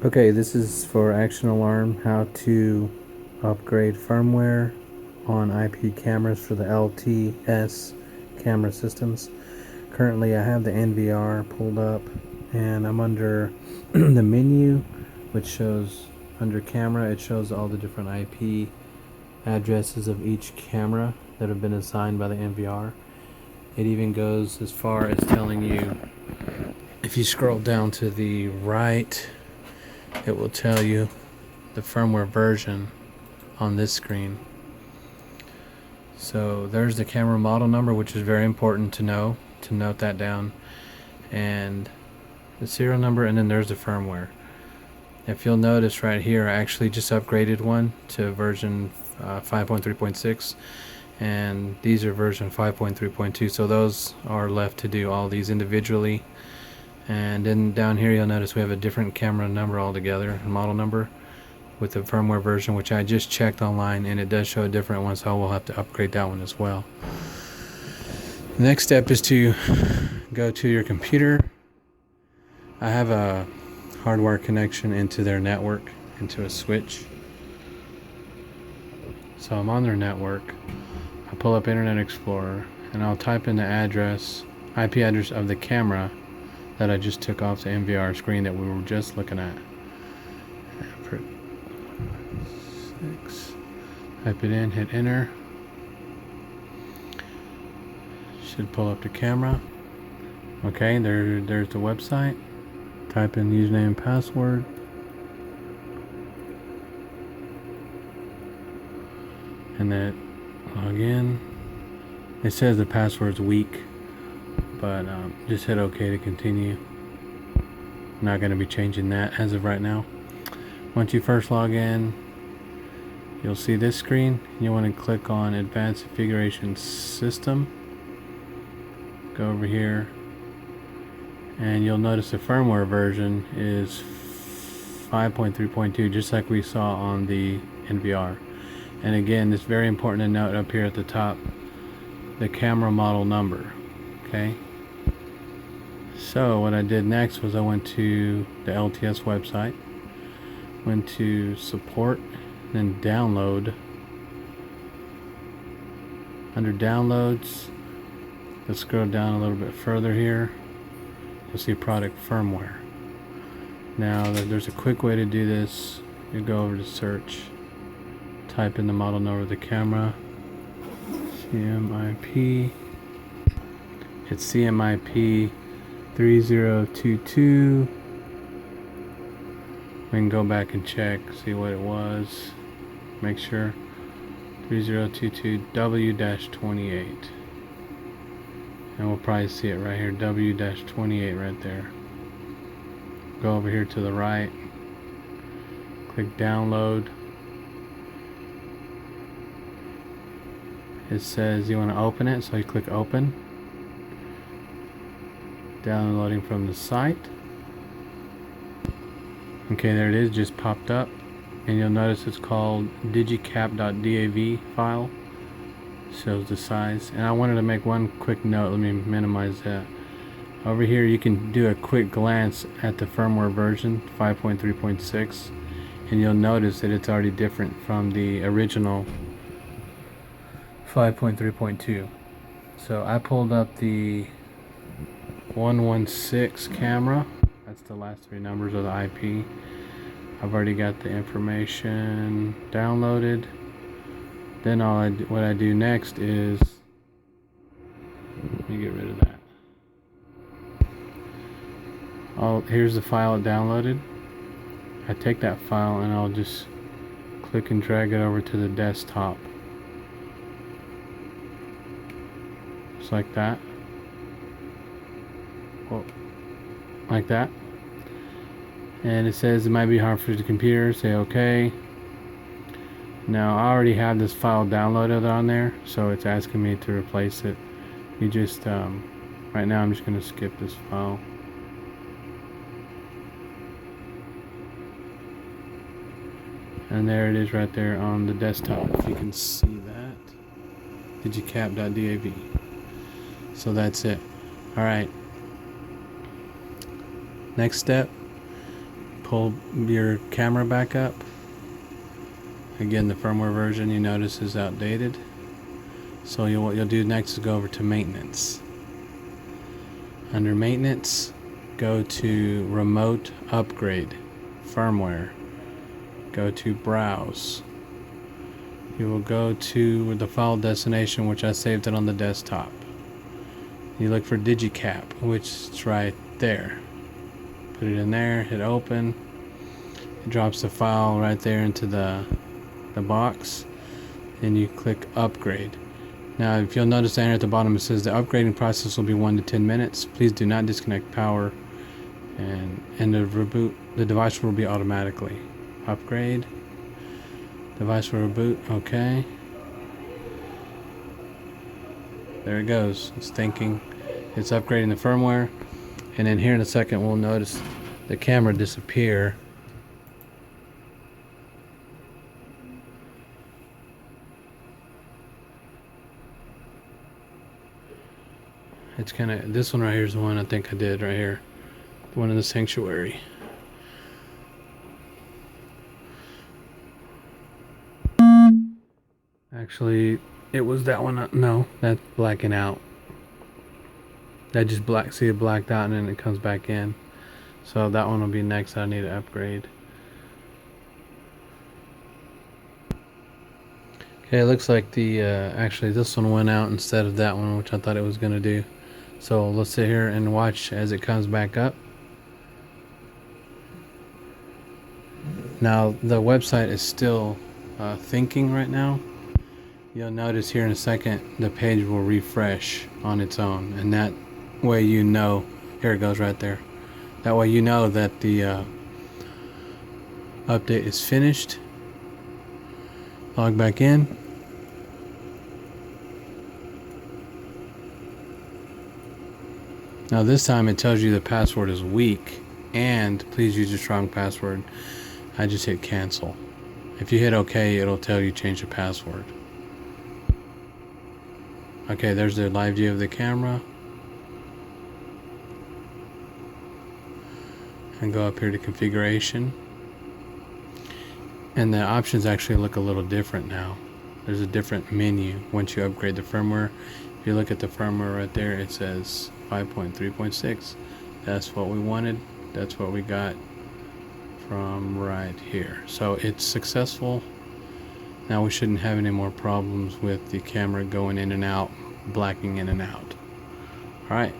Okay, this is for Action Alarm, how to upgrade firmware on IP cameras for the LTS camera systems. Currently I have the NVR pulled up and I'm under the menu, which shows under camera, it shows all the different IP addresses of each camera that have been assigned by the NVR. It even goes as far as telling you, if you scroll down to the right, it will tell you the firmware version on this screen. So there's the camera model number, which is very important to know, to note that down, and the serial number, and then there's the firmware. If you'll notice right here, I actually just upgraded one to version 5.3.6, and these are version 5.3.2, so those are left to do all these individually. And then down here you'll notice we have a different camera number altogether, model number, with the firmware version, which I just checked online, and it does show a different one, so we'll have to upgrade that one as well. The next step is to go to your computer. I have a hardwire connection into their network, into a switch. So I'm on their network. I pull up Internet Explorer and I'll type in the address, IP address of the camera that I just took off the NVR screen that we were just looking at. Type it in, hit enter. Should pull up the camera. Okay, there's the website. Type in username and password. And then log in. It says the password's weak, but just hit OK to continue. Not going to be changing that as of right now. Once you first log in, you'll see this screen. You want to click on Advanced Configuration System. Go over here, and you'll notice the firmware version is 5.3.2, just like we saw on the NVR. And again, it's very important to note up here at the top the camera model number. Okay, so what I did next was I went to the LTS website, went to support, then download. Under downloads, let's scroll down a little bit further here. You'll see product firmware. Now there's a quick way to do this. You go over to search, type in the model number of the camera, CMIP. It's CMIP 3022. We can go back and check, see what it was. Make sure 3022W-28. And we'll probably see it right here, W-28 right there. Go over here to the right, click download. It says you want to open it, so you click open. Downloading from the site. Okay, there it is, just popped up. And you'll notice it's called digicap.dav file. Shows the size. And I wanted to make one quick note. Let me minimize that. Over here you can do a quick glance at the firmware version 5.3.6, and you'll notice that it's already different from the original 5.3.2. So I pulled up the 116 camera. That's the last three numbers of the IP. I've already got the information downloaded. Then what I do next is, let me get rid of that. Here's the file it downloaded. I take that file and I'll just click and drag it over to the desktop. Just like that. Well, like that. And it says it might be hard for the computer. Say OK. Now I already have this file downloaded on there, so it's asking me to replace it. You just right now I'm just going to skip this file. And there it is right there on the desktop, if you can see that. digicap.dav. So that's it. Alright. Next step, pull your camera back up. Again, the firmware version you notice is outdated. So what you'll do next is go over to maintenance. Under maintenance, go to remote upgrade, firmware. Go to browse. You will go to the file destination, which I saved it on the desktop. You look for digicap, which is right there. Put it in there, hit open. It drops the file right there into the box. Then you click upgrade. Now, if you'll notice down here at the bottom, it says the upgrading process will be 1 to 10 minutes. Please do not disconnect power, and the device will be automatically. Upgrade. Device will reboot. Okay. There it goes. It's thinking. It's upgrading the firmware. And then here in a second, we'll notice the camera disappear. It's kind of, this one right here is the one I think I did right here. The one in the sanctuary. Actually, it was that one. No, that's blacking out. That just see it blacked out and then it comes back in. So that one will be next. I need to upgrade. Okay, it looks like the actually this one went out instead of that one, which I thought it was gonna do. So let's sit here and watch as it comes back up. Now the website is still thinking right now. You'll notice here in a second the page will refresh on its own, and that way you know, here it goes right there. That way you know that the update is finished. Log back in. Now this time it tells you the password is weak and please use a strong password. I just hit cancel. If you hit OK, it'll tell you change the password. Okay, there's the live view of the camera. And go up here to configuration. And the options actually look a little different now. There's a different menu once you upgrade the firmware. If you look at the firmware right there, it says 5.3.6. That's what we wanted. That's what we got from right here. So it's successful. Now we shouldn't have any more problems with the camera going in and out, blacking in and out. All right.